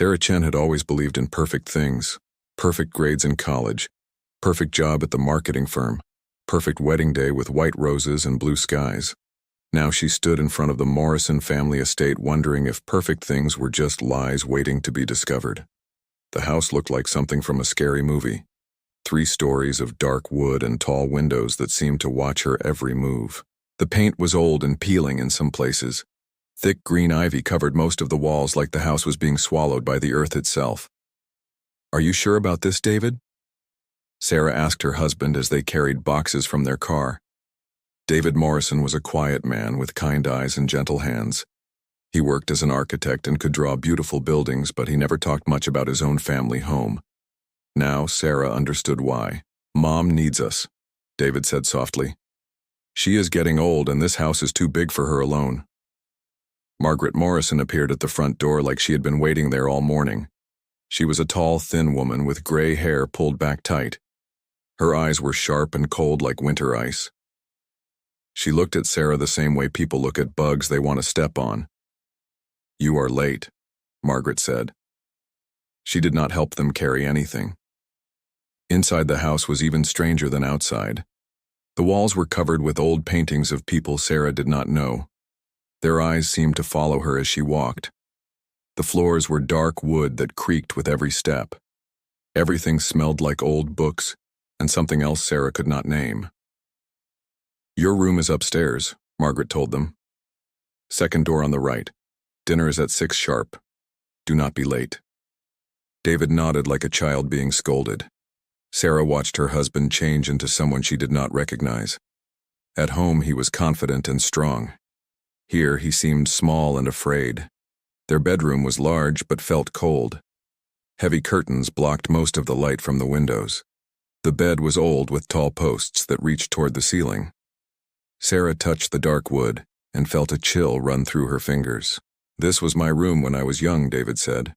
Sarah Chen had always believed in perfect things: perfect grades in college, perfect job at the marketing firm, perfect wedding day with white roses and blue skies. Now she stood in front of the Morrison family estate wondering if perfect things were just lies waiting to be discovered. The house looked like something from a scary movie. 3 stories of dark wood and tall windows that seemed to watch her every move. The paint was old and peeling in some places. Thick green ivy covered most of the walls like the house was being swallowed by the earth itself. "Are you sure about this, David?" Sarah asked her husband as they carried boxes from their car. David Morrison was a quiet man with kind eyes and gentle hands. He worked as an architect and could draw beautiful buildings, but he never talked much about his own family home. Now Sarah understood why. "Mom needs us," David said softly. "She is getting old and this house is too big for her alone." Margaret Morrison appeared at the front door like she had been waiting there all morning. She was a tall, thin woman with gray hair pulled back tight. Her eyes were sharp and cold like winter ice. She looked at Sarah the same way people look at bugs they want to step on. "You are late," Margaret said. She did not help them carry anything. Inside the house was even stranger than outside. The walls were covered with old paintings of people Sarah did not know. Their eyes seemed to follow her as she walked. The floors were dark wood that creaked with every step. Everything smelled like old books and something else Sarah could not name. "Your room is upstairs," Margaret told them. "Second door on the right. Dinner is at 6 sharp. Do not be late." David nodded like a child being scolded. Sarah watched her husband change into someone she did not recognize. At home, he was confident and strong. Here, he seemed small and afraid. Their bedroom was large but felt cold. Heavy curtains blocked most of the light from the windows. The bed was old with tall posts that reached toward the ceiling. Sarah touched the dark wood and felt a chill run through her fingers. "This was my room when I was young," David said.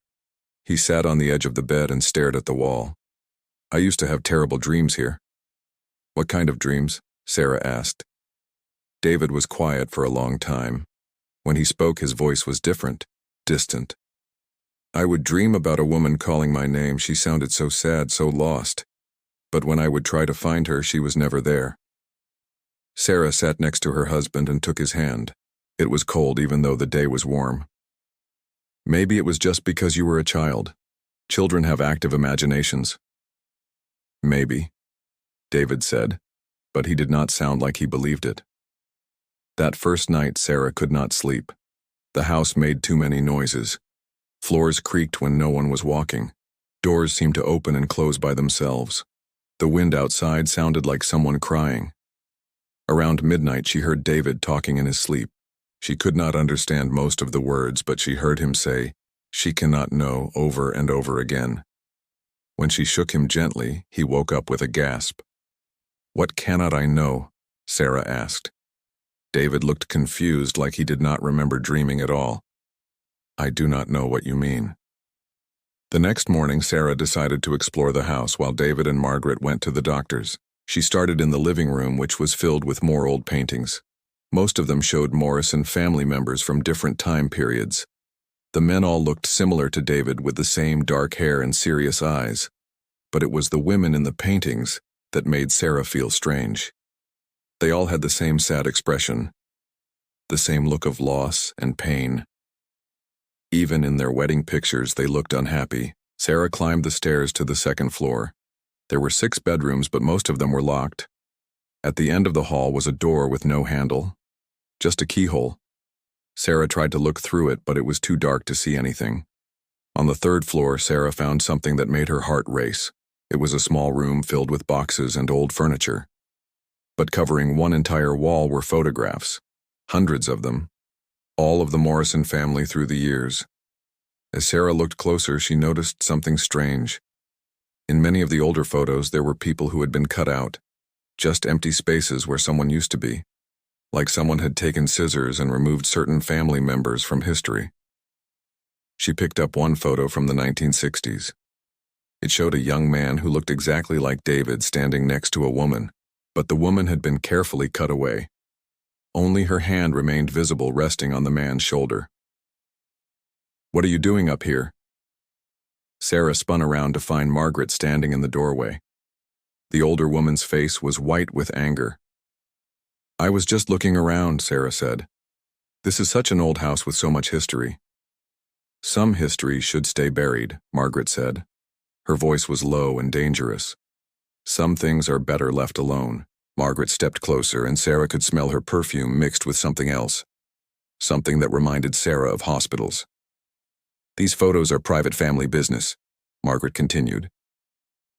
He sat on the edge of the bed and stared at the wall. "I used to have terrible dreams here." "What kind of dreams?" Sarah asked. David was quiet for a long time. When he spoke, his voice was different, distant. "I would dream about a woman calling my name. She sounded so sad, so lost. But when I would try to find her, she was never there." Sarah sat next to her husband and took his hand. It was cold even though the day was warm. "Maybe it was just because you were a child. Children have active imaginations." "Maybe," David said, but he did not sound like he believed it. That first night, Sarah could not sleep. The house made too many noises. Floors creaked when no one was walking. Doors seemed to open and close by themselves. The wind outside sounded like someone crying. Around midnight, she heard David talking in his sleep. She could not understand most of the words, but she heard him say, "She cannot know," over and over again. When she shook him gently, he woke up with a gasp. "What cannot I know?" Sarah asked. David looked confused, like he did not remember dreaming at all. "I do not know what you mean." The next morning, Sarah decided to explore the house while David and Margaret went to the doctor's. She started in the living room, which was filled with more old paintings. Most of them showed Morrison family members from different time periods. The men all looked similar to David with the same dark hair and serious eyes. But it was the women in the paintings that made Sarah feel strange. They all had the same sad expression, the same look of loss and pain. Even in their wedding pictures, they looked unhappy. Sarah climbed the stairs to the second floor. There were 6 bedrooms, but most of them were locked. At the end of the hall was a door with no handle, just a keyhole. Sarah tried to look through it, but it was too dark to see anything. On the 3rd floor, Sarah found something that made her heart race. It was a small room filled with boxes and old furniture. But covering one entire wall were photographs, hundreds of them, all of the Morrison family through the years. As Sarah looked closer, she noticed something strange. In many of the older photos, there were people who had been cut out, just empty spaces where someone used to be, like someone had taken scissors and removed certain family members from history. She picked up one photo from the 1960s. It showed a young man who looked exactly like David standing next to a woman, but the woman had been carefully cut away. Only her hand remained visible, resting on the man's shoulder. "What are you doing up here?" Sarah spun around to find Margaret standing in the doorway. The older woman's face was white with anger. "I was just looking around," Sarah said. "This is such an old house with so much history." "Some history should stay buried," Margaret said. Her voice was low and dangerous. "Some things are better left alone." Margaret stepped closer, and Sarah could smell her perfume mixed with something else. Something that reminded Sarah of hospitals. "These photos are private family business," Margaret continued.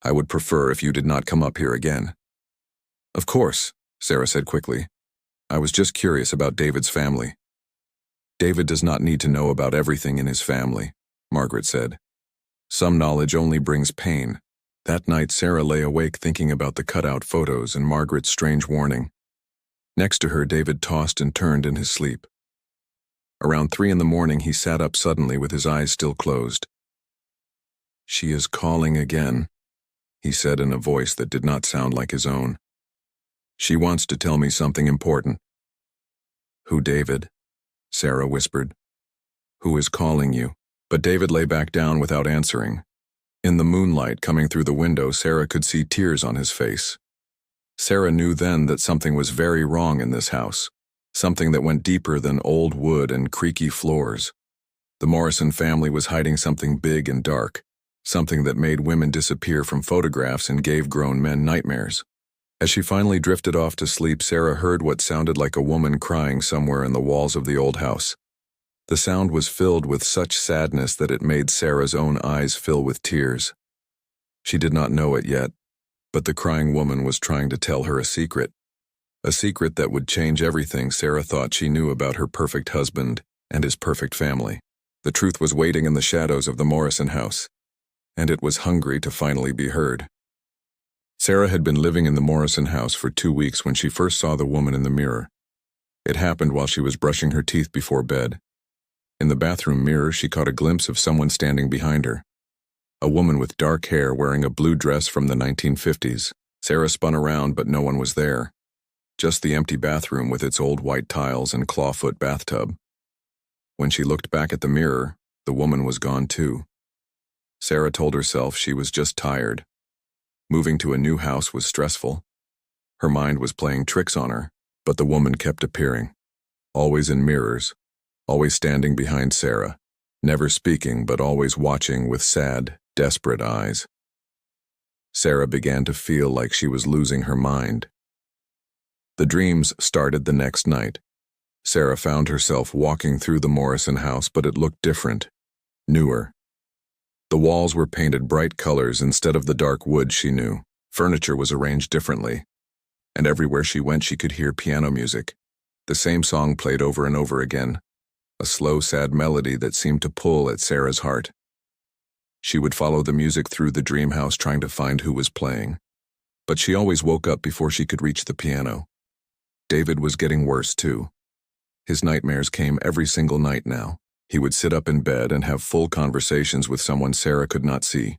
"I would prefer if you did not come up here again." "Of course," Sarah said quickly. "I was just curious about David's family." "David does not need to know about everything in his family," Margaret said. "Some knowledge only brings pain." That night, Sarah lay awake thinking about the cutout photos and Margaret's strange warning. Next to her, David tossed and turned in his sleep. Around 3 in the morning, he sat up suddenly with his eyes still closed. "She is calling again," he said in a voice that did not sound like his own. "She wants to tell me something important." "Who, David?" Sarah whispered. "Who is calling you?" But David lay back down without answering. In the moonlight coming through the window, Sarah could see tears on his face. Sarah knew then that something was very wrong in this house, something that went deeper than old wood and creaky floors. The Morrison family was hiding something big and dark, something that made women disappear from photographs and gave grown men nightmares. As she finally drifted off to sleep, Sarah heard what sounded like a woman crying somewhere in the walls of the old house. The sound was filled with such sadness that it made Sarah's own eyes fill with tears. She did not know it yet, but the crying woman was trying to tell her a secret that would change everything Sarah thought she knew about her perfect husband and his perfect family. The truth was waiting in the shadows of the Morrison house, and it was hungry to finally be heard. Sarah had been living in the Morrison house for 2 weeks when she first saw the woman in the mirror. It happened while she was brushing her teeth before bed. In the bathroom mirror, she caught a glimpse of someone standing behind her. A woman with dark hair wearing a blue dress from the 1950s. Sarah spun around, but no one was there. Just the empty bathroom with its old white tiles and clawfoot bathtub. When she looked back at the mirror, the woman was gone too. Sarah told herself she was just tired. Moving to a new house was stressful. Her mind was playing tricks on her, but the woman kept appearing. Always in mirrors. Always standing behind Sarah, never speaking but always watching with sad, desperate eyes. Sarah began to feel like she was losing her mind. The dreams started the next night. Sarah found herself walking through the Morrison house, but it looked different, newer. The walls were painted bright colors instead of the dark wood she knew. Furniture was arranged differently, and everywhere she went she could hear piano music. The same song played over and over again. A slow, sad melody that seemed to pull at Sarah's heart. She would follow the music through the dream house trying to find who was playing. But she always woke up before she could reach the piano. David was getting worse too. His nightmares came every single night now. He would sit up in bed and have full conversations with someone Sarah could not see.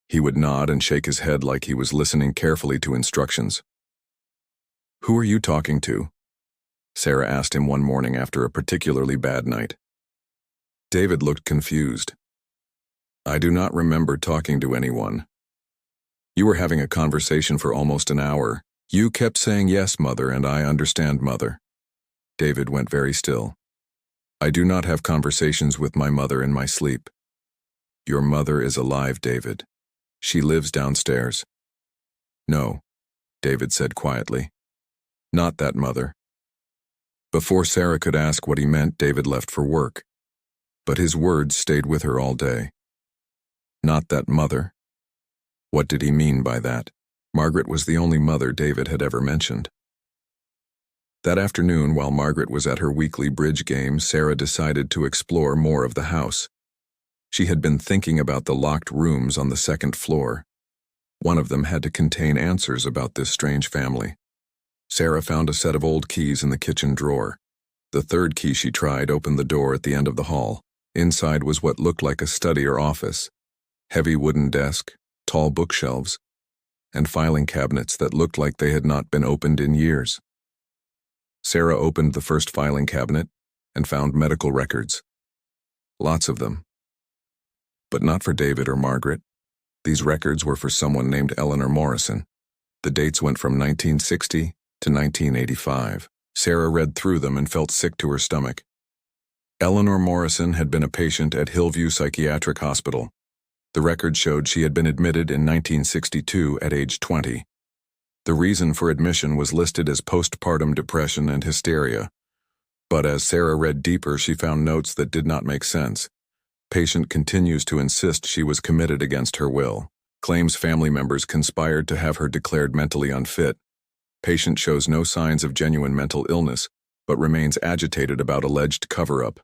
He would nod and shake his head like he was listening carefully to instructions. "Who are you talking to?" Sarah asked him one morning after a particularly bad night. David looked confused. "I do not remember talking to anyone." "You were having a conversation for almost an hour. You kept saying yes, mother, and I understand, mother." David went very still. "I do not have conversations with my mother in my sleep." "Your mother is alive, David. She lives downstairs." "No," David said quietly. "Not that mother." Before Sarah could ask what he meant, David left for work. But his words stayed with her all day. Not that mother. What did he mean by that? Margaret was the only mother David had ever mentioned. That afternoon, while Margaret was at her weekly bridge game, Sarah decided to explore more of the house. She had been thinking about the locked rooms on the 2nd floor. One of them had to contain answers about this strange family. Sarah found a set of old keys in the kitchen drawer. The 3rd key she tried opened the door at the end of the hall. Inside was what looked like a study or office. Heavy wooden desk, tall bookshelves, and filing cabinets that looked like they had not been opened in years. Sarah opened the first filing cabinet and found medical records. Lots of them. But not for David or Margaret. These records were for someone named Eleanor Morrison. The dates went from 1960 to 1985. Sarah read through them and felt sick to her stomach. Eleanor Morrison had been a patient at Hillview Psychiatric Hospital. The record showed she had been admitted in 1962 at age 20. The reason for admission was listed as postpartum depression and hysteria. But as Sarah read deeper, she found notes that did not make sense. Patient continues to insist she was committed against her will. Claims family members conspired to have her declared mentally unfit. Patient shows no signs of genuine mental illness, but remains agitated about alleged cover-up.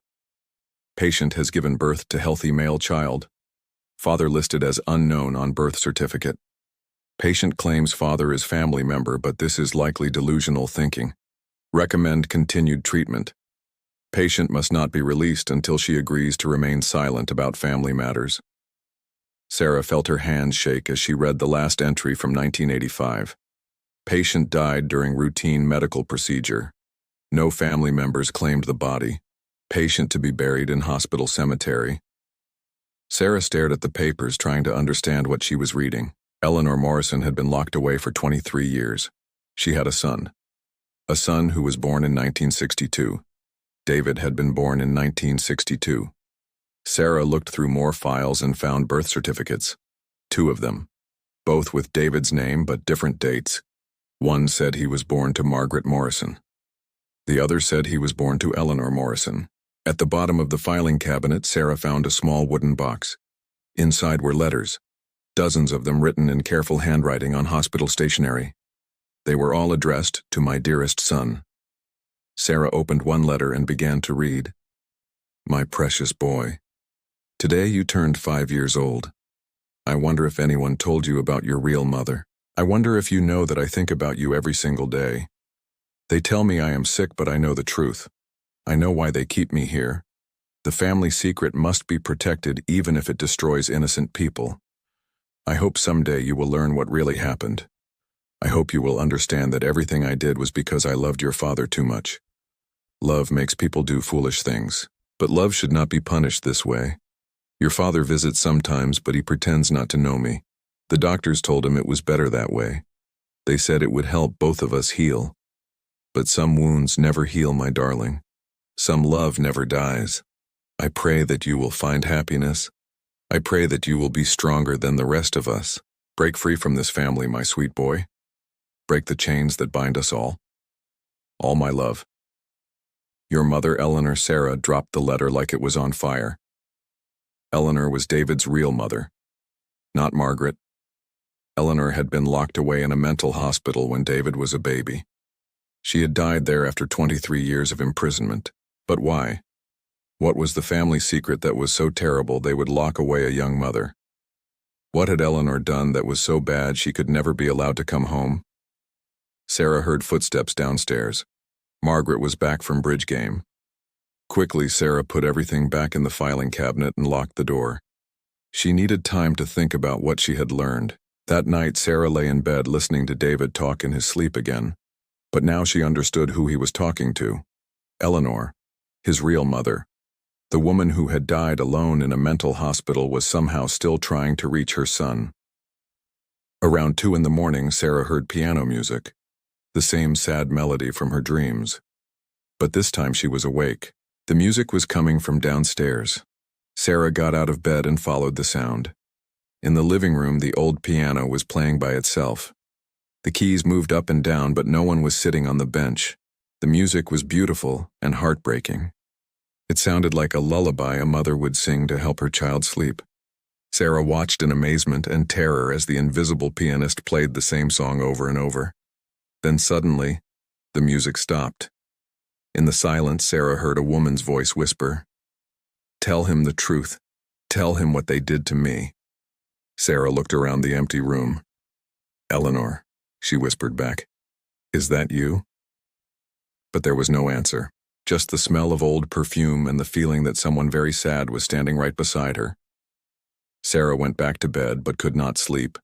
Patient has given birth to healthy male child. Father listed as unknown on birth certificate. Patient claims father is family member, but this is likely delusional thinking. Recommend continued treatment. Patient must not be released until she agrees to remain silent about family matters. Sarah felt her hands shake as she read the last entry from 1985. Patient died during routine medical procedure. No family members claimed the body. Patient to be buried in hospital cemetery. Sarah stared at the papers, trying to understand what she was reading. Eleanor Morrison had been locked away for 23 years. She had a son. A son who was born in 1962. David had been born in 1962. Sarah looked through more files and found birth certificates. 2 of them. Both with David's name but different dates. One said he was born to Margaret Morrison. The other said he was born to Eleanor Morrison. At the bottom of the filing cabinet, Sarah found a small wooden box. Inside were letters, dozens of them written in careful handwriting on hospital stationery. They were all addressed to my dearest son. Sarah opened one letter and began to read. My precious boy. Today you turned 5 years old. I wonder if anyone told you about your real mother. I wonder if you know that I think about you every single day. They tell me I am sick, but I know the truth. I know why they keep me here. The family secret must be protected even if it destroys innocent people. I hope someday you will learn what really happened. I hope you will understand that everything I did was because I loved your father too much. Love makes people do foolish things, but love should not be punished this way. Your father visits sometimes, but he pretends not to know me. The doctors told him it was better that way. They said it would help both of us heal. But some wounds never heal, my darling. Some love never dies. I pray that you will find happiness. I pray that you will be stronger than the rest of us. Break free from this family, my sweet boy. Break the chains that bind us all. All my love. Your mother, Eleanor. Sarah dropped the letter like it was on fire. Eleanor was David's real mother, not Margaret. Eleanor had been locked away in a mental hospital when David was a baby. She had died there after 23 years of imprisonment. But why? What was the family secret that was so terrible they would lock away a young mother? What had Eleanor done that was so bad she could never be allowed to come home? Sarah heard footsteps downstairs. Margaret was back from bridge game. Quickly, Sarah put everything back in the filing cabinet and locked the door. She needed time to think about what she had learned. That night, Sarah lay in bed listening to David talk in his sleep again. But now she understood who he was talking to. Eleanor, his real mother. The woman who had died alone in a mental hospital was somehow still trying to reach her son. Around 2 in the morning, Sarah heard piano music. The same sad melody from her dreams. But this time she was awake. The music was coming from downstairs. Sarah got out of bed and followed the sound. In the living room, the old piano was playing by itself. The keys moved up and down, but no one was sitting on the bench. The music was beautiful and heartbreaking. It sounded like a lullaby a mother would sing to help her child sleep. Sarah watched in amazement and terror as the invisible pianist played the same song over and over. Then suddenly, the music stopped. In the silence, Sarah heard a woman's voice whisper, "Tell him the truth. Tell him what they did to me." Sarah looked around the empty room. "Eleanor," she whispered back, "is that you?" But there was no answer, just the smell of old perfume and the feeling that someone very sad was standing right beside her. Sarah went back to bed but could not sleep.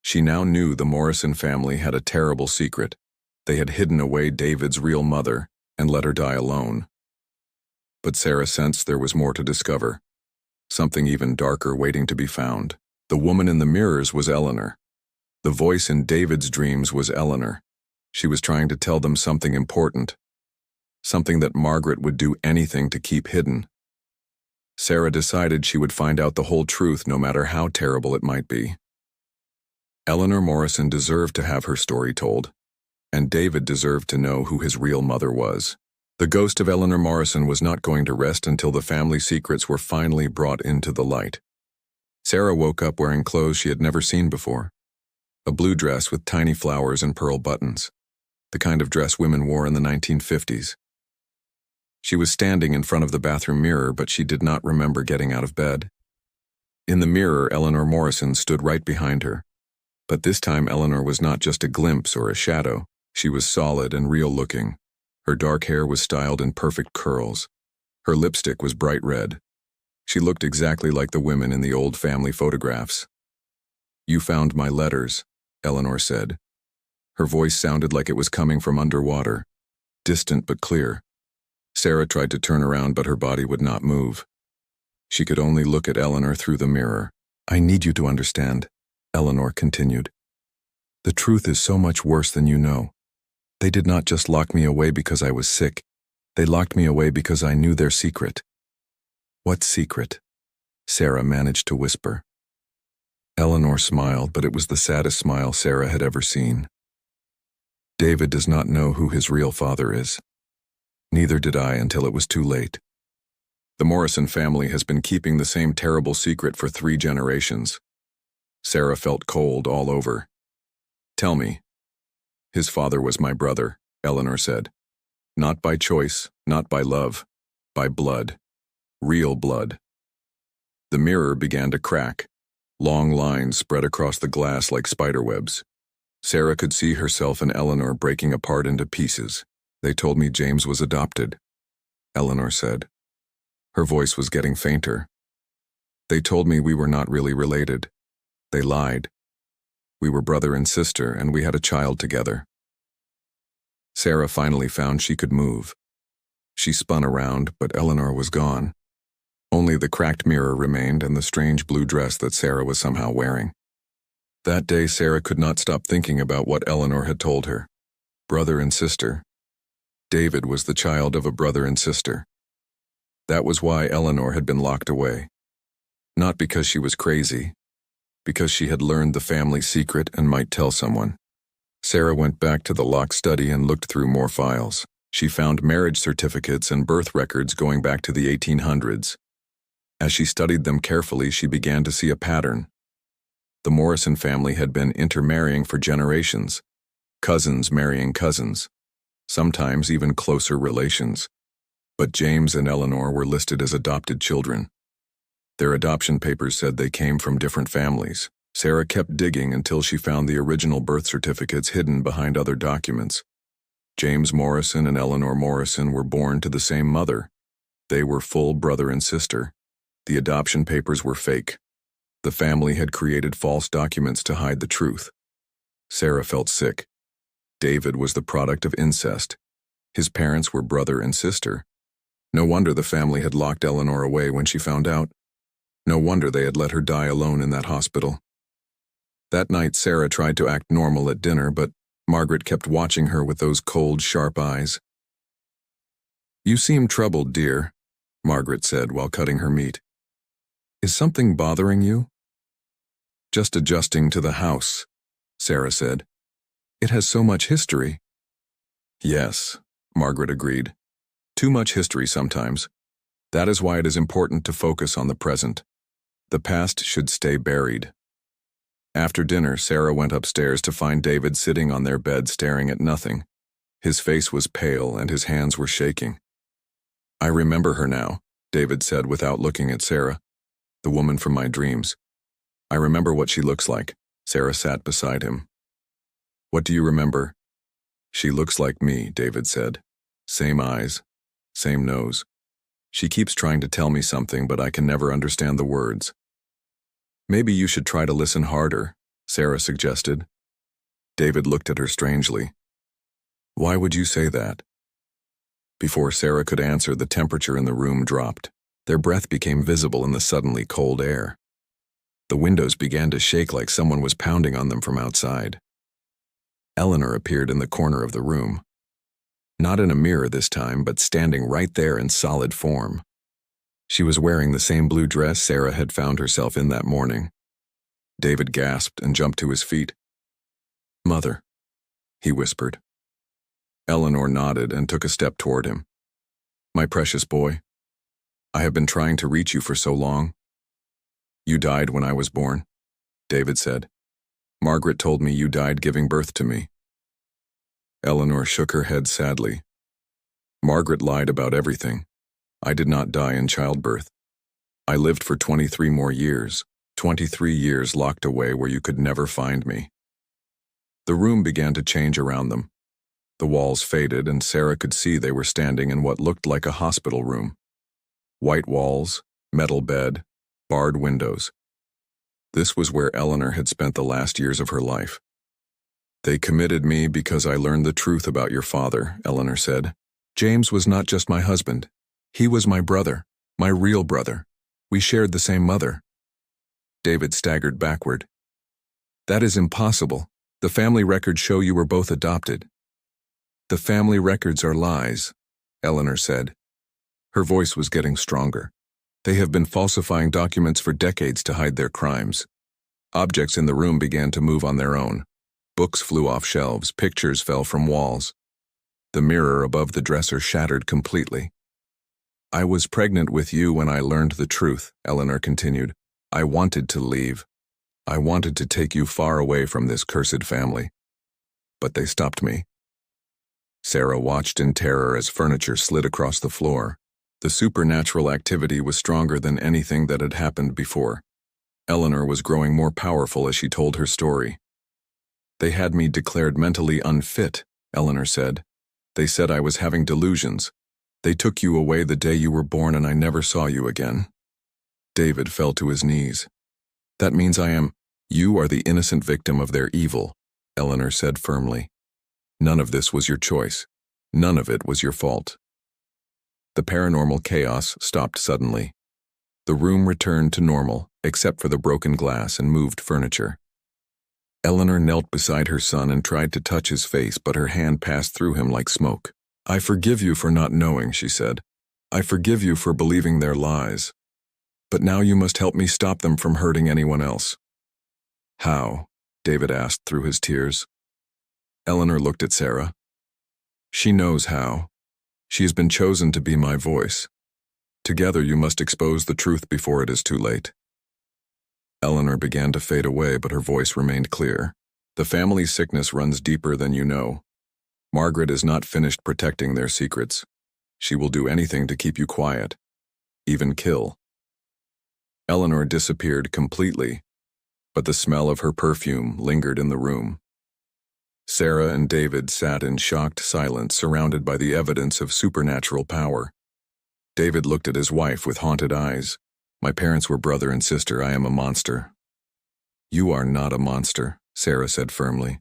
She now knew the Morrison family had a terrible secret. They had hidden away David's real mother and let her die alone. But Sarah sensed there was more to discover. something even darker waiting to be found. The woman in the mirrors was Eleanor. The voice in David's dreams was Eleanor. She was trying to tell them something important, something that Margaret would do anything to keep hidden. Sarah decided she would find out the whole truth no matter how terrible it might be. Eleanor Morrison deserved to have her story told, and David deserved to know who his real mother was. The ghost of Eleanor Morrison was not going to rest until the family secrets were finally brought into the light. Sarah woke up wearing clothes she had never seen before. A blue dress with tiny flowers and pearl buttons, the kind of dress women wore in the 1950s. She was standing in front of the bathroom mirror, but she did not remember getting out of bed. In the mirror, Eleanor Morrison stood right behind her. But this time Eleanor was not just a glimpse or a shadow. She was solid and real-looking. Her dark hair was styled in perfect curls. Her lipstick was bright red. She looked exactly like the women in the old family photographs. "You found my letters," Eleanor said. Her voice sounded like it was coming from underwater, distant but clear. Sarah tried to turn around, but her body would not move. She could only look at Eleanor through the mirror. "I need you to understand," Eleanor continued. "The truth is so much worse than you know. They did not just lock me away because I was sick. They locked me away because I knew their secret." "What secret?" Sarah managed to whisper. Eleanor smiled, but it was the saddest smile Sarah had ever seen. "David does not know who his real father is. Neither did I until it was too late. The Morrison family has been keeping the same terrible secret for 3 generations. Sarah felt cold all over. "Tell me." "His father was my brother," Eleanor said. "Not by choice, not by love, by blood. Real blood." The mirror began to crack. Long lines spread across the glass like spiderwebs. Sarah could see herself and Eleanor breaking apart into pieces. "They told me James was adopted," Eleanor said. Her voice was getting fainter. "They told me we were not really related. They lied. We were brother and sister, and we had a child together." Sarah finally found she could move. She spun around, but Eleanor was gone. Only the cracked mirror remained and the strange blue dress that Sarah was somehow wearing. That day, Sarah could not stop thinking about what Eleanor had told her. Brother and sister. David was the child of a brother and sister. That was why Eleanor had been locked away. Not because she was crazy, because she had learned the family secret and might tell someone. Sarah went back to the locked study and looked through more files. She found marriage certificates and birth records going back to the 1800s. As she studied them carefully, she began to see a pattern. The Morrison family had been intermarrying for generations, cousins marrying cousins, sometimes even closer relations. But James and Eleanor were listed as adopted children. Their adoption papers said they came from different families. Sarah kept digging until she found the original birth certificates hidden behind other documents. James Morrison and Eleanor Morrison were born to the same mother. They were full brother and sister. The adoption papers were fake. The family had created false documents to hide the truth. Sarah felt sick. David was the product of incest. His parents were brother and sister. No wonder the family had locked Eleanor away when she found out. No wonder they had let her die alone in that hospital. That night, Sarah tried to act normal at dinner, but Margaret kept watching her with those cold, sharp eyes. "You seem troubled, dear," Margaret said while cutting her meat. "Is something bothering you?" "Just adjusting to the house," Sarah said. "It has so much history." "Yes," Margaret agreed. "Too much history sometimes. That is why it is important to focus on the present. The past should stay buried." After dinner, Sarah went upstairs to find David sitting on their bed staring at nothing. His face was pale and his hands were shaking. "I remember her now," David said without looking at Sarah. "The woman from my dreams. I remember what she looks like." Sarah sat beside him. "What do you remember?" "She looks like me," David said. "Same eyes, same nose. She keeps trying to tell me something, but I can never understand the words." "Maybe you should try to listen harder," Sarah suggested. David looked at her strangely. "Why would you say that?" Before Sarah could answer, the temperature in the room dropped. Their breath became visible in the suddenly cold air. The windows began to shake like someone was pounding on them from outside. Eleanor appeared in the corner of the room. Not in a mirror this time, but standing right there in solid form. She was wearing the same blue dress Sarah had found herself in that morning. David gasped and jumped to his feet. "Mother," he whispered. Eleanor nodded and took a step toward him. "My precious boy, I have been trying to reach you for so long." "You died when I was born," David said. "Margaret told me you died giving birth to me." Eleanor shook her head sadly. "Margaret lied about everything. I did not die in childbirth. I lived for 23 more years, 23 years locked away where you could never find me." The room began to change around them. The walls faded, and Sarah could see they were standing in what looked like a hospital room. White walls, metal bed, barred windows. This was where Eleanor had spent the last years of her life. "They committed me because I learned the truth about your father," Eleanor said. "James was not just my husband. He was my brother, my real brother. We shared the same mother." David staggered backward. "That is impossible. The family records show you were both adopted." "The family records are lies," Eleanor said. Her voice was getting stronger. "They have been falsifying documents for decades to hide their crimes." Objects in the room began to move on their own. Books flew off shelves, pictures fell from walls. The mirror above the dresser shattered completely. "I was pregnant with you when I learned the truth," Eleanor continued. "I wanted to leave. I wanted to take you far away from this cursed family. But they stopped me." Sarah watched in terror as furniture slid across the floor. The supernatural activity was stronger than anything that had happened before. Eleanor was growing more powerful as she told her story. "They had me declared mentally unfit," Eleanor said. "They said I was having delusions. They took you away the day you were born and I never saw you again." David fell to his knees. "That means You are the innocent victim of their evil," Eleanor said firmly. "None of this was your choice. None of it was your fault." The paranormal chaos stopped suddenly. The room returned to normal, except for the broken glass and moved furniture. Eleanor knelt beside her son and tried to touch his face, but her hand passed through him like smoke. "I forgive you for not knowing," she said. "I forgive you for believing their lies. But now you must help me stop them from hurting anyone else." "How?" David asked through his tears. Eleanor looked at Sarah. "She knows how. She has been chosen to be my voice. Together you must expose the truth before it is too late." Eleanor began to fade away, but her voice remained clear. "The family sickness runs deeper than you know. Margaret is not finished protecting their secrets. She will do anything to keep you quiet, even kill." Eleanor disappeared completely, but the smell of her perfume lingered in the room. Sarah and David sat in shocked silence, surrounded by the evidence of supernatural power. David looked at his wife with haunted eyes. "My parents were brother and sister. I am a monster." "You are not a monster," Sarah said firmly.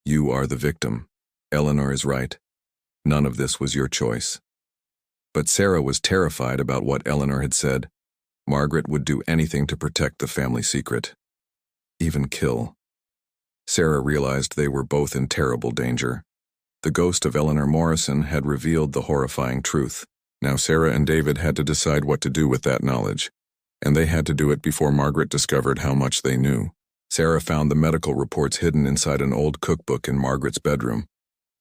"You are the victim. Eleanor is right. None of this was your choice." But Sarah was terrified about what Eleanor had said. Margaret would do anything to protect the family secret, even kill. Sarah realized they were both in terrible danger. The ghost of Eleanor Morrison had revealed the horrifying truth. Now Sarah and David had to decide what to do with that knowledge, and they had to do it before Margaret discovered how much they knew. Sarah found the medical reports hidden inside an old cookbook in Margaret's bedroom.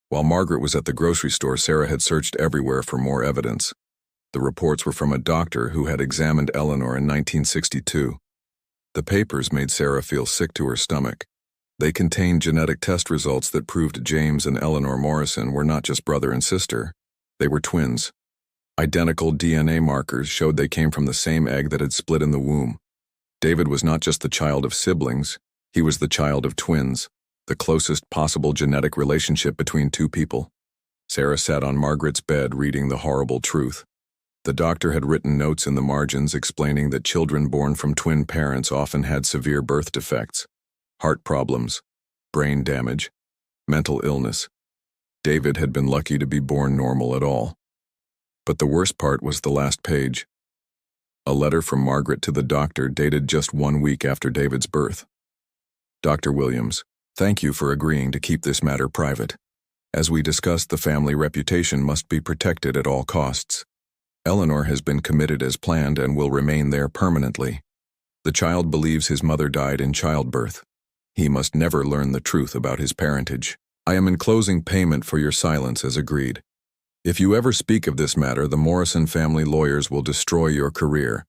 While Margaret was at the grocery store, Sarah had searched everywhere for more evidence. The reports were from a doctor who had examined Eleanor in 1962. The papers made Sarah feel sick to her stomach. They contained genetic test results that proved James and Eleanor Morrison were not just brother and sister. They were twins. Identical DNA markers showed they came from the same egg that had split in the womb. David was not just the child of siblings, he was the child of twins, the closest possible genetic relationship between two people. Sarah sat on Margaret's bed reading the horrible truth. The doctor had written notes in the margins explaining that children born from twin parents often had severe birth defects, heart problems, brain damage, mental illness. David had been lucky to be born normal at all. But the worst part was the last page. A letter from Margaret to the doctor dated just 1 week after David's birth. Dr. Williams, thank you for agreeing to keep this matter private. As we discussed, the family reputation must be protected at all costs. Eleanor has been committed as planned and will remain there permanently. The child believes his mother died in childbirth. He must never learn the truth about his parentage. I am enclosing payment for your silence as agreed. If you ever speak of this matter, the Morrison family lawyers will destroy your career.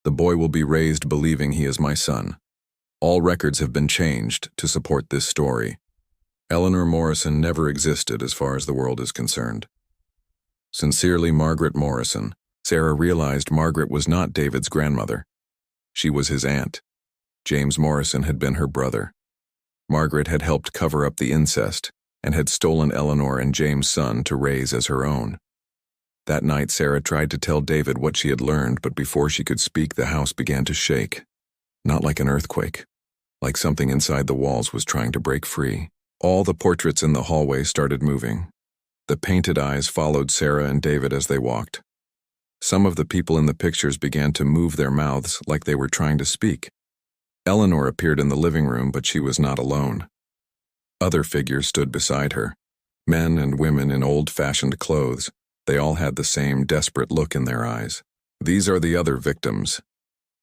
The boy will be raised believing he is my son. All records have been changed to support this story. Eleanor Morrison never existed as far as the world is concerned. Sincerely, Margaret Morrison. Sarah realized Margaret was not David's grandmother. She was his aunt. James Morrison had been her brother. Margaret had helped cover up the incest and had stolen Eleanor and James' son to raise as her own. That night, Sarah tried to tell David what she had learned, but before she could speak, the house began to shake. Not like an earthquake, like something inside the walls was trying to break free. All the portraits in the hallway started moving. The painted eyes followed Sarah and David as they walked. Some of the people in the pictures began to move their mouths like they were trying to speak. Eleanor appeared in the living room, but she was not alone. Other figures stood beside her. Men and women in old-fashioned clothes. They all had the same desperate look in their eyes. These are the other victims,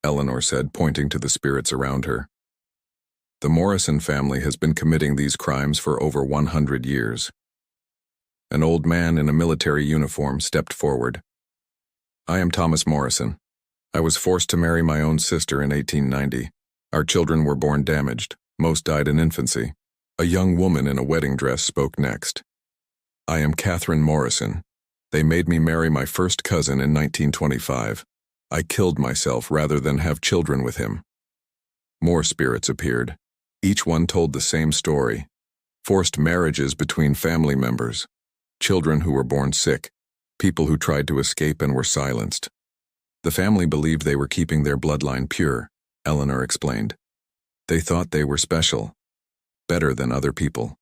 Eleanor said, pointing to the spirits around her. The Morrison family has been committing these crimes for over 100 years. An old man in a military uniform stepped forward. I am Thomas Morrison. I was forced to marry my own sister in 1890. Our children were born damaged. Most died in infancy. A young woman in a wedding dress spoke next. I am Catherine Morrison. They made me marry my first cousin in 1925. I killed myself rather than have children with him. More spirits appeared. Each one told the same story. Forced marriages between family members. Children who were born sick. People who tried to escape and were silenced. The family believed they were keeping their bloodline pure, Eleanor explained. They thought they were special. Better than other people.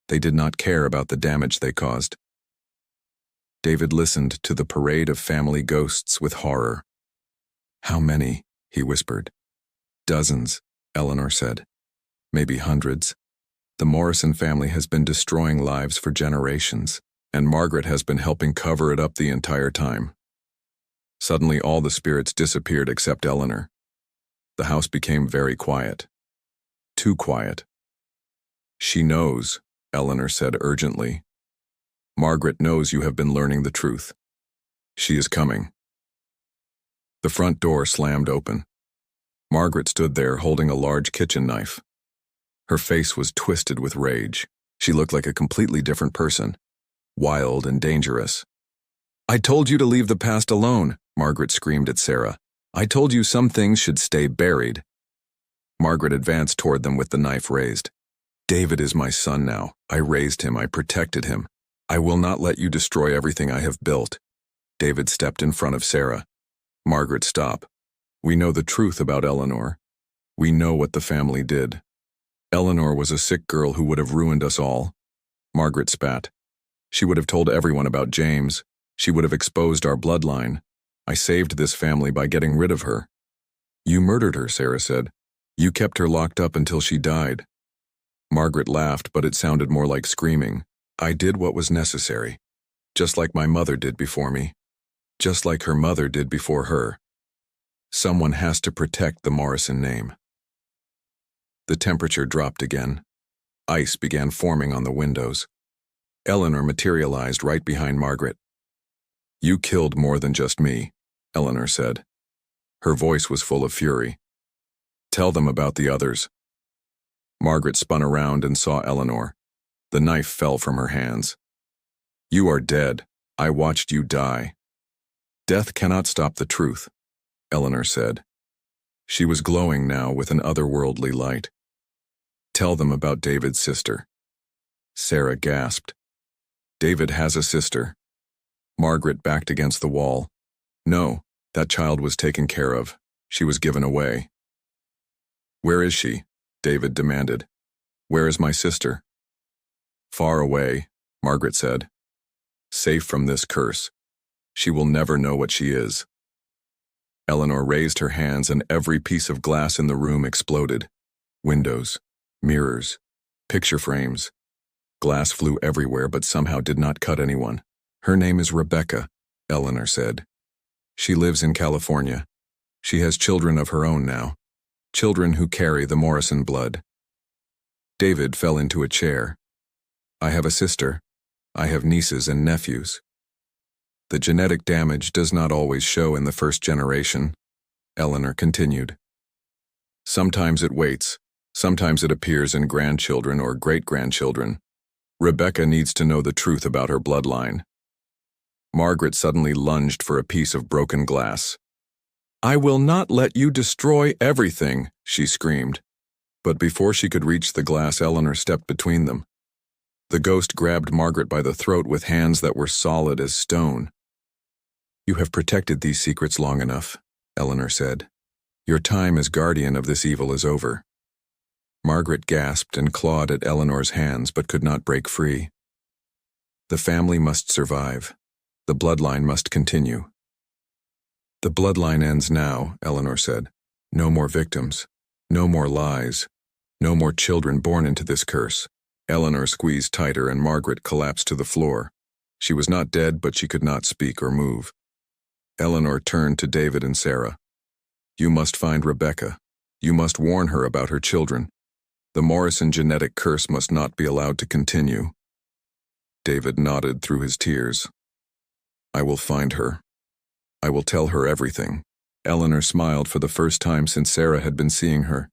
They did not care about the damage they caused. David listened to the parade of family ghosts with horror. How many? He whispered. Dozens, Eleanor said. Maybe hundreds. The Morrison family has been destroying lives for generations, and Margaret has been helping cover it up the entire time. Suddenly all the spirits disappeared except Eleanor. The house became very quiet. Too quiet. She knows, Eleanor said urgently. Margaret knows you have been learning the truth. She is coming. The front door slammed open. Margaret stood there holding a large kitchen knife. Her face was twisted with rage. She looked like a completely different person, wild and dangerous. I told you to leave the past alone, Margaret screamed at Sarah. I told you some things should stay buried. Margaret advanced toward them with the knife raised. David is my son now. I raised him. I protected him. I will not let you destroy everything I have built. David stepped in front of Sarah. Margaret, stop. We know the truth about Eleanor. We know what the family did. Eleanor was a sick girl who would have ruined us all. Margaret spat. She would have told everyone about James. She would have exposed our bloodline. I saved this family by getting rid of her. You murdered her, Sarah said. You kept her locked up until she died. Margaret laughed, but it sounded more like screaming. I did what was necessary, just like my mother did before me, just like her mother did before her. Someone has to protect the Morrison name. The temperature dropped again. Ice began forming on the windows. Eleanor materialized right behind Margaret. You killed more than just me, Eleanor said. Her voice was full of fury. Tell them about the others. Margaret spun around and saw Eleanor. The knife fell from her hands. You are dead. I watched you die. Death cannot stop the truth, Eleanor said. She was glowing now with an otherworldly light. Tell them about David's sister. Sarah gasped. David has a sister. Margaret backed against the wall. No, that child was taken care of. She was given away. Where is she? David demanded. Where is my sister? Far away, Margaret said. Safe from this curse. She will never know what she is. Eleanor raised her hands and every piece of glass in the room exploded. Windows, mirrors, picture frames. Glass flew everywhere but somehow did not cut anyone. Her name is Rebecca, Eleanor said. She lives in California. She has children of her own now. Children who carry the Morrison blood. David fell into a chair. I have a sister. I have nieces and nephews. The genetic damage does not always show in the first generation, Eleanor continued. Sometimes it waits. Sometimes it appears in grandchildren or great-grandchildren. Rebecca needs to know the truth about her bloodline. Margaret suddenly lunged for a piece of broken glass. I will not let you destroy everything, she screamed. But before she could reach the glass, Eleanor stepped between them. The ghost grabbed Margaret by the throat with hands that were solid as stone. You have protected these secrets long enough, Eleanor said. Your time as guardian of this evil is over. Margaret gasped and clawed at Eleanor's hands but could not break free. The family must survive. The bloodline must continue. The bloodline ends now, Eleanor said. No more victims. No more lies. No more children born into this curse. Eleanor squeezed tighter and Margaret collapsed to the floor. She was not dead, but she could not speak or move. Eleanor turned to David and Sarah. You must find Rebecca. You must warn her about her children. The Morrison genetic curse must not be allowed to continue. David nodded through his tears. I will find her. I will tell her everything. Eleanor smiled for the first time since Sarah had been seeing her.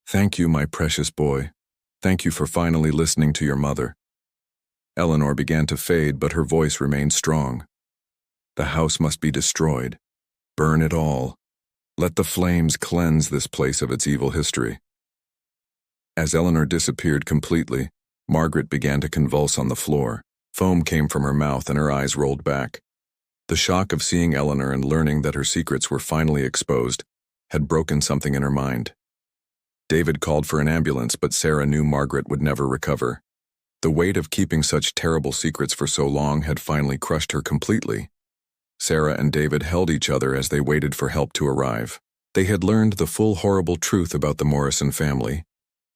Thank you, my precious boy. Thank you for finally listening to your mother. Eleanor began to fade, but her voice remained strong. The house must be destroyed. Burn it all. Let the flames cleanse this place of its evil history. As Eleanor disappeared completely, Margaret began to convulse on the floor. Foam came from her mouth and her eyes rolled back. The shock of seeing Eleanor and learning that her secrets were finally exposed had broken something in her mind. David called for an ambulance, but Sarah knew Margaret would never recover. The weight of keeping such terrible secrets for so long had finally crushed her completely. Sarah and David held each other as they waited for help to arrive. They had learned the full horrible truth about the Morrison family.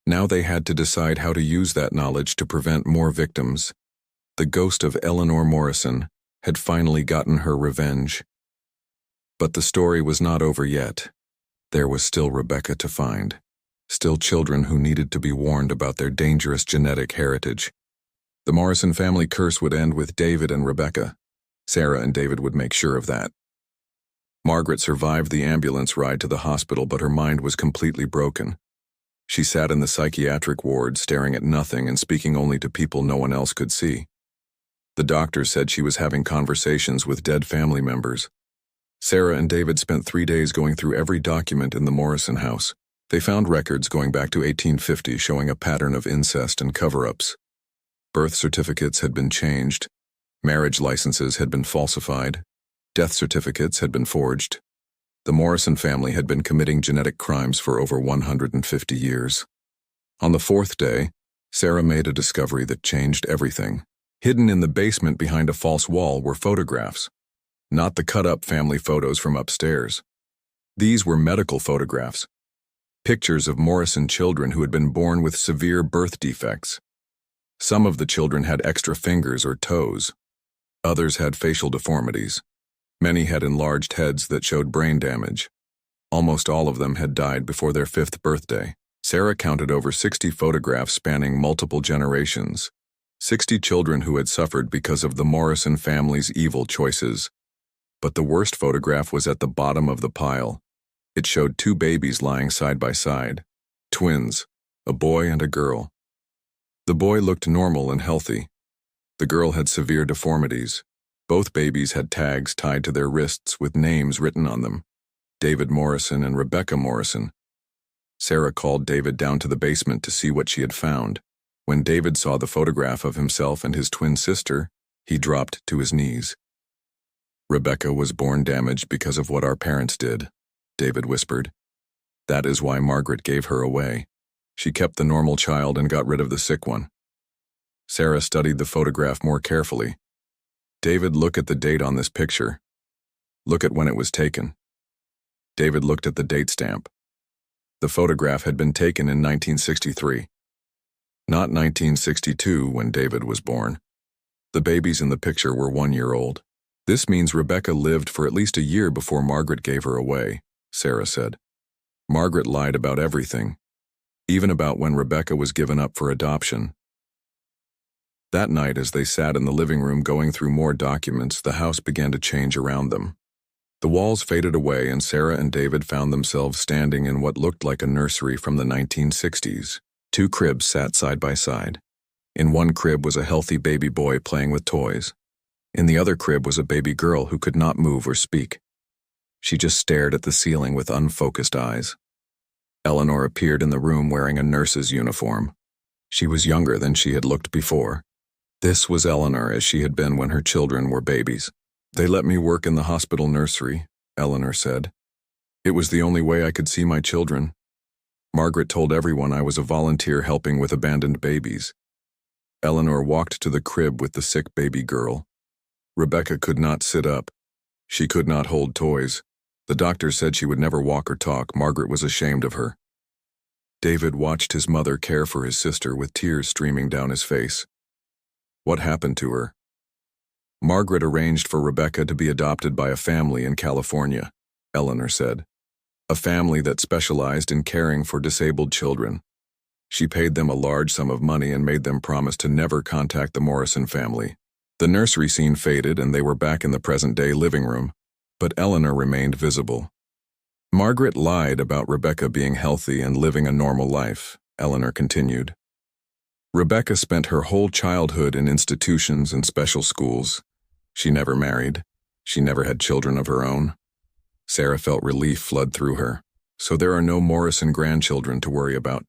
Now they had to decide how to use that knowledge to prevent more victims. The ghost of Eleanor Morrison had finally gotten her revenge. But the story was not over yet. There was still Rebecca to find. Still children who needed to be warned about their dangerous genetic heritage. The Morrison family curse would end with David and Rebecca. Sarah and David would make sure of that. Margaret survived the ambulance ride to the hospital, but her mind was completely broken. She sat in the psychiatric ward, staring at nothing and speaking only to people no one else could see. The doctor said she was having conversations with dead family members. Sarah and David spent 3 days going through every document in the Morrison house. They found records going back to 1850 showing a pattern of incest and cover-ups. Birth certificates had been changed. Marriage licenses had been falsified. Death certificates had been forged. The Morrison family had been committing genetic crimes for over 150 years. On the 4th day, Sarah made a discovery that changed everything. Hidden in the basement behind a false wall were photographs. Not the cut-up family photos from upstairs. These were medical photographs. Pictures of Morrison children who had been born with severe birth defects. Some of the children had extra fingers or toes. Others had facial deformities. Many had enlarged heads that showed brain damage. Almost all of them had died before their 5th birthday. Sarah counted over 60 photographs spanning multiple generations. 60 children who had suffered because of the Morrison family's evil choices. But the worst photograph was at the bottom of the pile. It showed 2 babies lying side by side. Twins, a boy and a girl. The boy looked normal and healthy. The girl had severe deformities. Both babies had tags tied to their wrists with names written on them. David Morrison and Rebecca Morrison. Sarah called David down to the basement to see what she had found. When David saw the photograph of himself and his twin sister, he dropped to his knees. Rebecca was born damaged because of what our parents did, David whispered. That is why Margaret gave her away. She kept the normal child and got rid of the sick one. Sarah studied the photograph more carefully. David, look at the date on this picture. Look at when it was taken. David looked at the date stamp. The photograph had been taken in 1963. Not 1962 when David was born. The babies in the picture were 1 year old. This means Rebecca lived for at least a year before Margaret gave her away, Sarah said. Margaret lied about everything, even about when Rebecca was given up for adoption. That night, as they sat in the living room going through more documents, the house began to change around them. The walls faded away and Sarah and David found themselves standing in what looked like a nursery from the 1960s. 2 cribs sat side by side. In one crib was a healthy baby boy playing with toys. In the other crib was a baby girl who could not move or speak. She just stared at the ceiling with unfocused eyes. Eleanor appeared in the room wearing a nurse's uniform. She was younger than she had looked before. This was Eleanor as she had been when her children were babies. "They let me work in the hospital nursery," Eleanor said. "It was the only way I could see my children. Margaret told everyone I was a volunteer helping with abandoned babies." Eleanor walked to the crib with the sick baby girl. Rebecca could not sit up. She could not hold toys. The doctor said she would never walk or talk. Margaret was ashamed of her. David watched his mother care for his sister with tears streaming down his face. What happened to her? Margaret arranged for Rebecca to be adopted by a family in California, Eleanor said. A family that specialized in caring for disabled children. She paid them a large sum of money and made them promise to never contact the Morrison family. The nursery scene faded and they were back in the present-day living room, but Eleanor remained visible. Margaret lied about Rebecca being healthy and living a normal life, Eleanor continued. Rebecca spent her whole childhood in institutions and special schools. She never married. She never had children of her own. Sarah felt relief flood through her. So there are no Morrison grandchildren to worry about.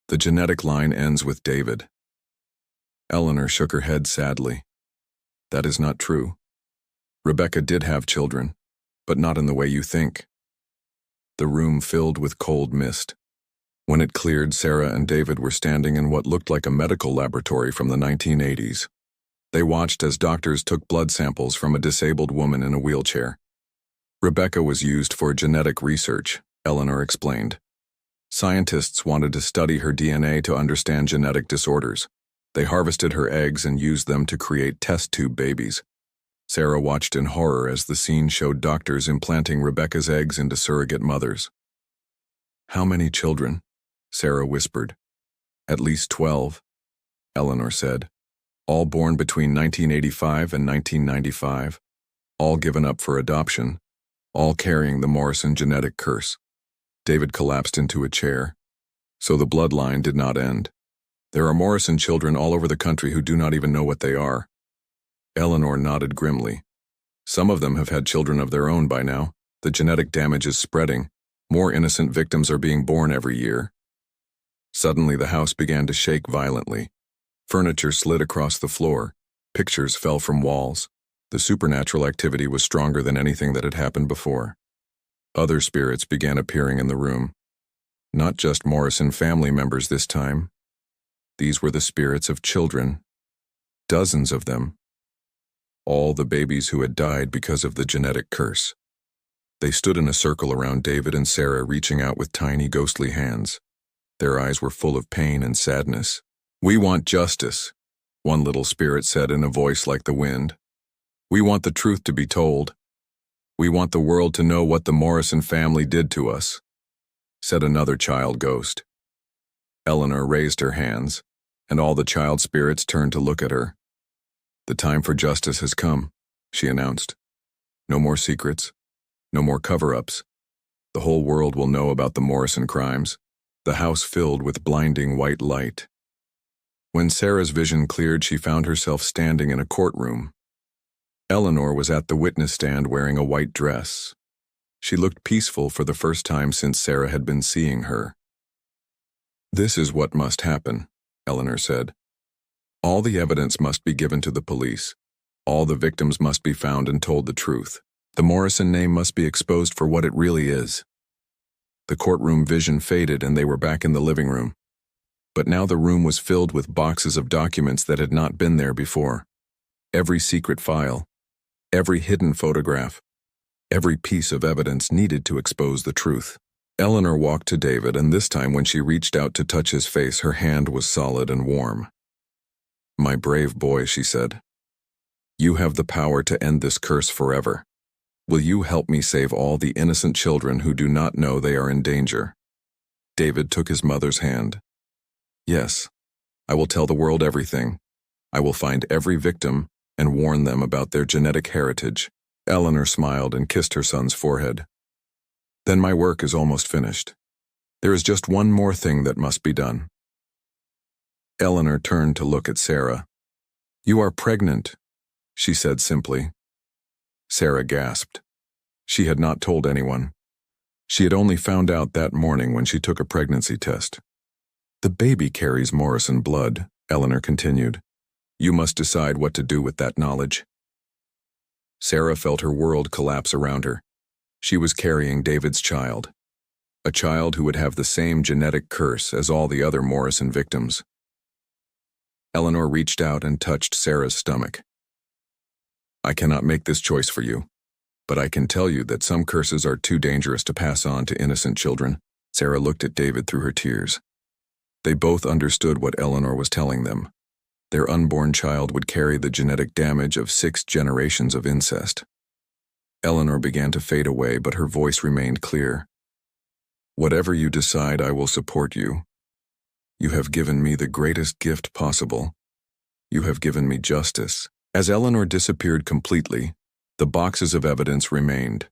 The genetic line ends with David. Eleanor shook her head sadly. That is not true. Rebecca did have children, but not in the way you think. The room filled with cold mist. When it cleared, Sarah and David were standing in what looked like a medical laboratory from the 1980s. They watched as doctors took blood samples from a disabled woman in a wheelchair. Rebecca was used for genetic research, Eleanor explained. Scientists wanted to study her DNA to understand genetic disorders. They harvested her eggs and used them to create test tube babies. Sarah watched in horror as the scene showed doctors implanting Rebecca's eggs into surrogate mothers. "How many children?" Sarah whispered. "At least 12, Eleanor said. "All born between 1985 and 1995. All given up for adoption. All carrying the Morrison genetic curse." David collapsed into a chair. So the bloodline did not end. There are Morrison children all over the country who do not even know what they are. Eleanor nodded grimly. Some of them have had children of their own by now. The genetic damage is spreading. More innocent victims are being born every year. Suddenly the house began to shake violently. Furniture slid across the floor. Pictures fell from walls. The supernatural activity was stronger than anything that had happened before. Other spirits began appearing in the room. Not just Morrison family members this time. These were the spirits of children. Dozens of them. All the babies who had died because of the genetic curse. They stood in a circle around David and Sarah, reaching out with tiny ghostly hands. Their eyes were full of pain and sadness. "We want justice," one little spirit said in a voice like the wind. "We want the truth to be told. We want the world to know what the Morrison family did to us," said another child ghost. Eleanor raised her hands, and all the child spirits turned to look at her. "The time for justice has come," she announced. "No more secrets. No more cover-ups. The whole world will know about the Morrison crimes." The house filled with blinding white light. When Sarah's vision cleared, she found herself standing in a courtroom. Eleanor was at the witness stand wearing a white dress. She looked peaceful for the first time since Sarah had been seeing her. "This is what must happen," Eleanor said. "All the evidence must be given to the police. All the victims must be found and told the truth. The Morrison name must be exposed for what it really is." The courtroom vision faded and they were back in the living room. But now the room was filled with boxes of documents that had not been there before. Every secret file, every hidden photograph, Every piece of evidence needed to expose the truth. Eleanor walked to David, and this time when she reached out to touch his face, her hand was solid and warm. "My brave boy," she said. "You have the power to end this curse forever. Will you help me save all the innocent children who do not know they are in danger?" David took his mother's hand. "Yes, I will tell the world everything. I will find every victim and warn them about their genetic heritage." Eleanor smiled and kissed her son's forehead. "Then my work is almost finished. There is just one more thing that must be done." Eleanor turned to look at Sarah. "You are pregnant," she said simply. Sarah gasped. She had not told anyone. She had only found out that morning when she took a pregnancy test. "The baby carries Morrison blood," Eleanor continued. "You must decide what to do with that knowledge." Sarah felt her world collapse around her. She was carrying David's child, a child who would have the same genetic curse as all the other Morrison victims. Eleanor reached out and touched Sarah's stomach. "I cannot make this choice for you, but I can tell you that some curses are too dangerous to pass on to innocent children." Sarah looked at David through her tears. They both understood what Eleanor was telling them. Their unborn child would carry the genetic damage of 6 generations of incest. Eleanor began to fade away, but her voice remained clear. "Whatever you decide, I will support you. You have given me the greatest gift possible. You have given me justice." As Eleanor disappeared completely, the boxes of evidence remained.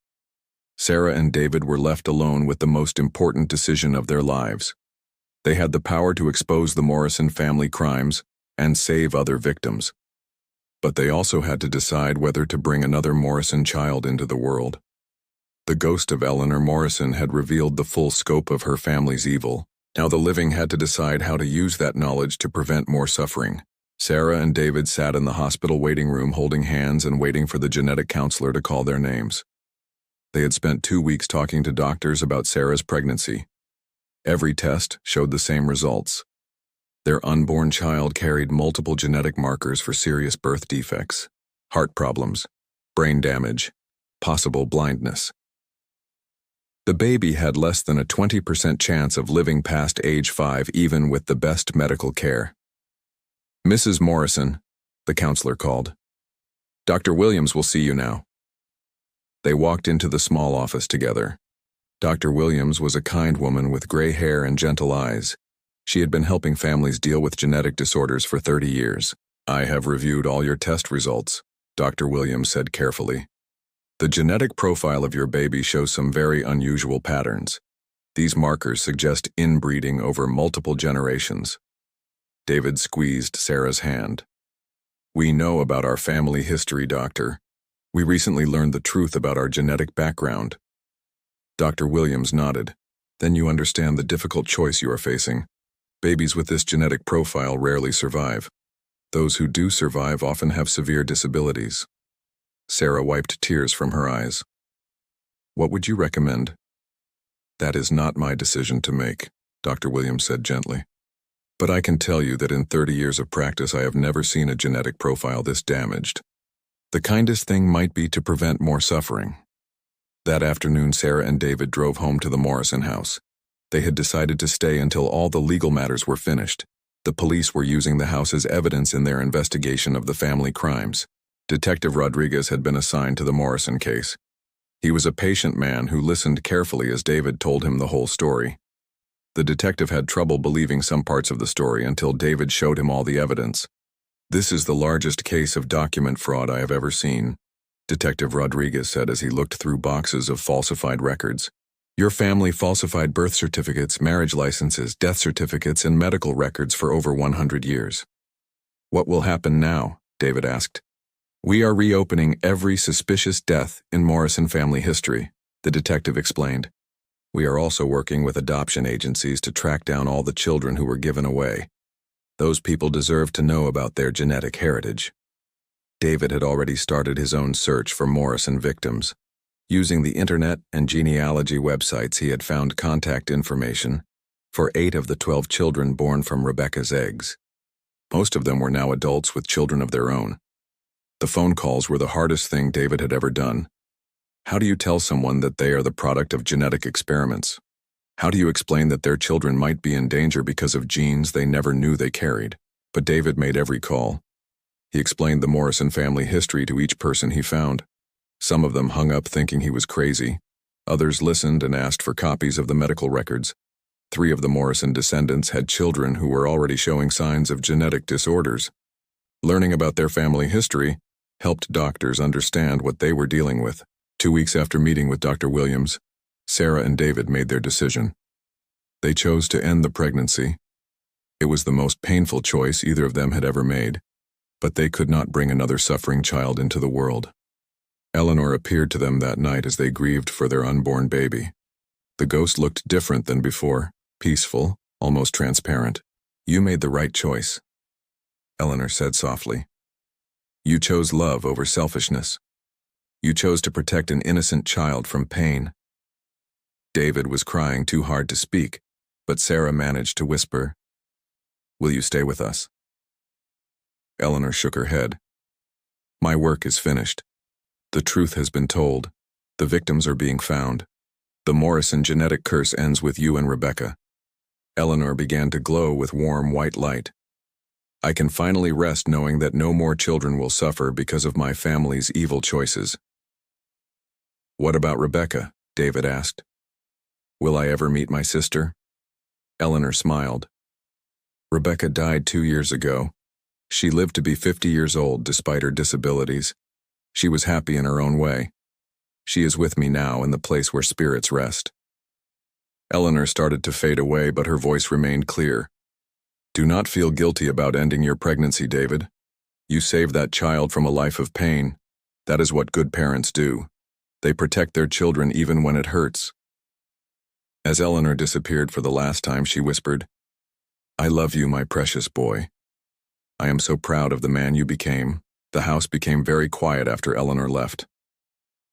Sarah and David were left alone with the most important decision of their lives. They had the power to expose the Morrison family crimes and save other victims. But they also had to decide whether to bring another Morrison child into the world. The ghost of Eleanor Morrison had revealed the full scope of her family's evil. Now the living had to decide how to use that knowledge to prevent more suffering. Sarah and David sat in the hospital waiting room holding hands and waiting for the genetic counselor to call their names. They had spent 2 weeks talking to doctors about Sarah's pregnancy. Every test showed the same results. Their unborn child carried multiple genetic markers for serious birth defects, heart problems, brain damage, possible blindness. The baby had less than a 20% chance of living past age 5 even with the best medical care. "Mrs. Morrison," the counselor called. "Dr. Williams will see you now." They walked into the small office together. Dr. Williams was a kind woman with gray hair and gentle eyes. She had been helping families deal with genetic disorders for 30 years. "I have reviewed all your test results," Dr. Williams said carefully. "The genetic profile of your baby shows some very unusual patterns. These markers suggest inbreeding over multiple generations." David squeezed Sarah's hand. "We know about our family history, doctor. We recently learned the truth about our genetic background." Dr. Williams nodded. "Then you understand the difficult choice you are facing. Babies with this genetic profile rarely survive. Those who do survive often have severe disabilities." Sarah wiped tears from her eyes. "What would you recommend?" "That is not my decision to make," Dr. Williams said gently. "But I can tell you that in 30 years of practice I have never seen a genetic profile this damaged. The kindest thing might be to prevent more suffering." That afternoon, Sarah and David drove home to the Morrison house. They had decided to stay until all the legal matters were finished. The police were using the house as evidence in their investigation of the family crimes. Detective Rodriguez had been assigned to the Morrison case. He was a patient man who listened carefully as David told him the whole story. The detective had trouble believing some parts of the story until David showed him all the evidence. "This is the largest case of document fraud I have ever seen," Detective Rodriguez said as he looked through boxes of falsified records. "Your family falsified birth certificates, marriage licenses, death certificates, and medical records for over 100 years. What will happen now?" David asked. "We are reopening every suspicious death in Morrison family history," the detective explained. "We are also working with adoption agencies to track down all the children who were given away. Those people deserve to know about their genetic heritage." David had already started his own search for Morrison victims. Using the internet and genealogy websites, he had found contact information for 8 of the 12 children born from Rebecca's eggs. Most of them were now adults with children of their own. The phone calls were the hardest thing David had ever done. How do you tell someone that they are the product of genetic experiments? How do you explain that their children might be in danger because of genes they never knew they carried? But David made every call. He explained the Morrison family history to each person he found. Some of them hung up thinking he was crazy. Others listened and asked for copies of the medical records. 3 of the Morrison descendants had children who were already showing signs of genetic disorders. Learning about their family history helped doctors understand what they were dealing with. 2 weeks after meeting with Dr. Williams, Sarah and David made their decision. They chose to end the pregnancy. It was the most painful choice either of them had ever made, but they could not bring another suffering child into the world. Eleanor appeared to them that night as they grieved for their unborn baby. The ghost looked different than before, peaceful, almost transparent. "You made the right choice," Eleanor said softly. "You chose love over selfishness. You chose to protect an innocent child from pain." David was crying too hard to speak, but Sarah managed to whisper, "Will you stay with us?" Eleanor shook her head. "My work is finished. The truth has been told. The victims are being found. The Morrison genetic curse ends with you and Rebecca." Eleanor began to glow with warm white light. "I can finally rest knowing that no more children will suffer because of my family's evil choices." "What about Rebecca?" David asked. "Will I ever meet my sister?" Eleanor smiled. "Rebecca died 2 years ago. She lived to be 50 years old despite her disabilities. She was happy in her own way. She is with me now in the place where spirits rest." Eleanor started to fade away, but her voice remained clear. "Do not feel guilty about ending your pregnancy, David. You saved that child from a life of pain. That is what good parents do. They protect their children even when it hurts." As Eleanor disappeared for the last time, she whispered, "I love you, my precious boy. I am so proud of the man you became." The house became very quiet after Eleanor left.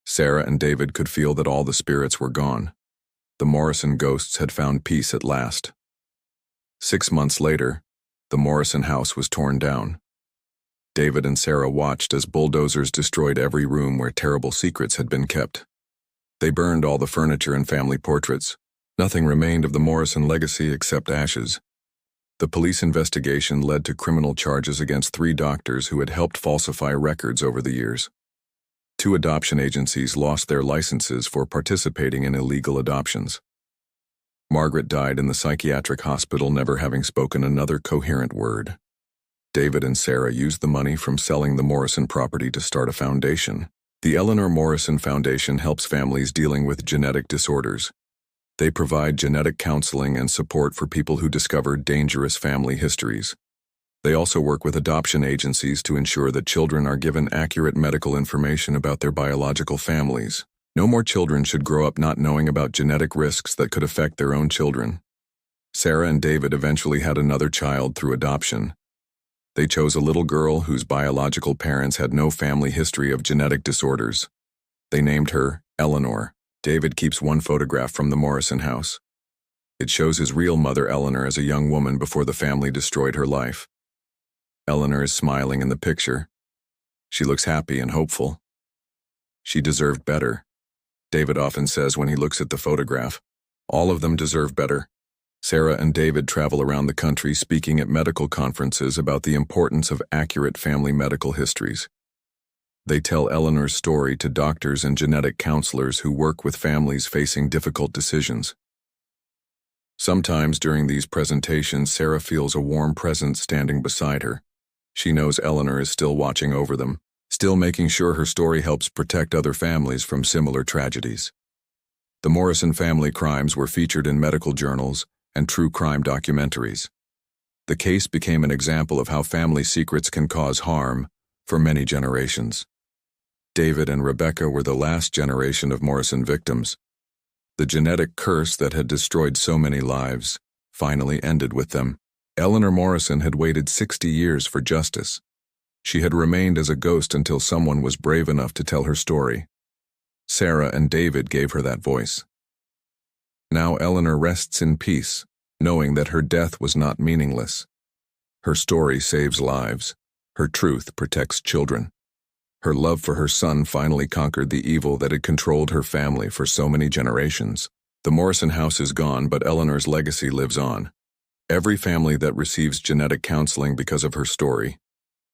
Sarah and David could feel that all the spirits were gone. The Morrison ghosts had found peace at last. 6 months later, the Morrison house was torn down. David and Sarah watched as bulldozers destroyed every room where terrible secrets had been kept. They burned all the furniture and family portraits. Nothing remained of the Morrison legacy except ashes. The police investigation led to criminal charges against 3 doctors who had helped falsify records over the years. 2 adoption agencies lost their licenses for participating in illegal adoptions. Margaret died in the psychiatric hospital, never having spoken another coherent word. David and Sarah used the money from selling the Morrison property to start a foundation. The Eleanor Morrison Foundation helps families dealing with genetic disorders. They provide genetic counseling and support for people who discover dangerous family histories. They also work with adoption agencies to ensure that children are given accurate medical information about their biological families. No more children should grow up not knowing about genetic risks that could affect their own children. Sarah and David eventually had another child through adoption. They chose a little girl whose biological parents had no family history of genetic disorders. They named her Eleanor. David keeps one photograph from the Morrison house. It shows his real mother Eleanor as a young woman before the family destroyed her life. Eleanor is smiling in the picture. She looks happy and hopeful. She deserved better. David often says when he looks at the photograph, all of them deserve better. Sarah and David travel around the country speaking at medical conferences about the importance of accurate family medical histories. They tell Eleanor's story to doctors and genetic counselors who work with families facing difficult decisions. Sometimes during these presentations, Sarah feels a warm presence standing beside her. She knows Eleanor is still watching over them, still making sure her story helps protect other families from similar tragedies. The Morrison family crimes were featured in medical journals and true crime documentaries. The case became an example of how family secrets can cause harm for many generations. David and Rebecca were the last generation of Morrison victims. The genetic curse that had destroyed so many lives finally ended with them. Eleanor Morrison had waited 60 years for justice. She had remained as a ghost until someone was brave enough to tell her story. Sarah and David gave her that voice. Now Eleanor rests in peace, knowing that her death was not meaningless. Her story saves lives. Her truth protects children. Her love for her son finally conquered the evil that had controlled her family for so many generations. The Morrison house is gone, but Eleanor's legacy lives on. Every family that receives genetic counseling because of her story,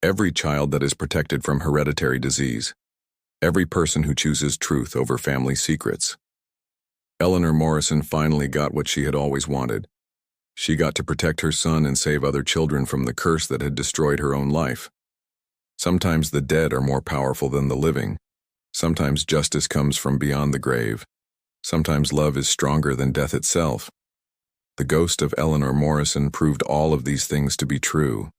every child that is protected from hereditary disease, every person who chooses truth over family secrets. Eleanor Morrison finally got what she had always wanted. She got to protect her son and save other children from the curse that had destroyed her own life. Sometimes the dead are more powerful than the living. Sometimes justice comes from beyond the grave. Sometimes love is stronger than death itself. The ghost of Eleanor Morrison proved all of these things to be true.